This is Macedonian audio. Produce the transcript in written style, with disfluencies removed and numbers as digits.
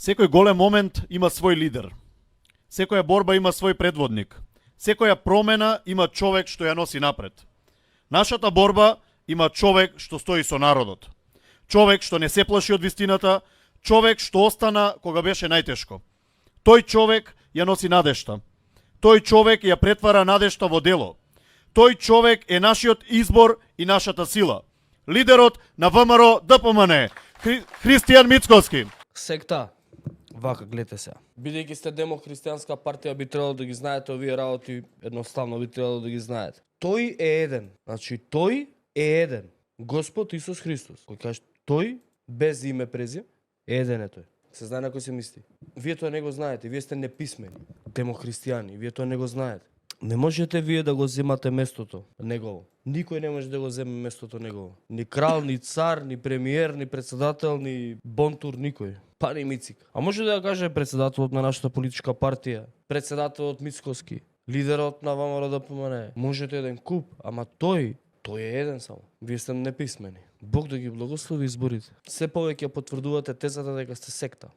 Секој голем момент има свој лидер. Секоја борба има свој предводник. Секоја промена има човек што ја носи напред. Нашата борба има човек што стои со народот. Човек што не се плаши од вистината, човек што остана кога беше најтешко. Тој човек ја носи надежта. Тој човек ја претвара надежта во дело. Тој човек е нашиот избор и нашата сила. Лидерот на ВМРО ДПМН, Христијан Мицковски. Секта, вака, гледате се. Бидејќи сте демохристијанска партија, би требало да ги знаете овие работи, едноставно би требало да ги знаете. Тој е еден. Значи, тој е еден. Господ Исус Христос. Кој каже тој, без име презим, еден е тој. Се знае на кој се мисли. Вие тоа не го знаете, вие сте неписмени, демохристијани, вие тоа не го знаете. Не можете вие да го земате местото негово. Никој не може да го земе местото негово. Ни крал, ни цар, ни премиер, ни председател, ни бонтур, никој. Па ни Мицик. А може да ја каже председателот на нашата политичка партија, председателот Мицковски, лидерот на ВМРО ДПМН. Можете еден куп, ама тој е еден само. Вие сте неписмени. Бог да ги благослови изборите. Се повеќе потврдувате тезата дека сте секта.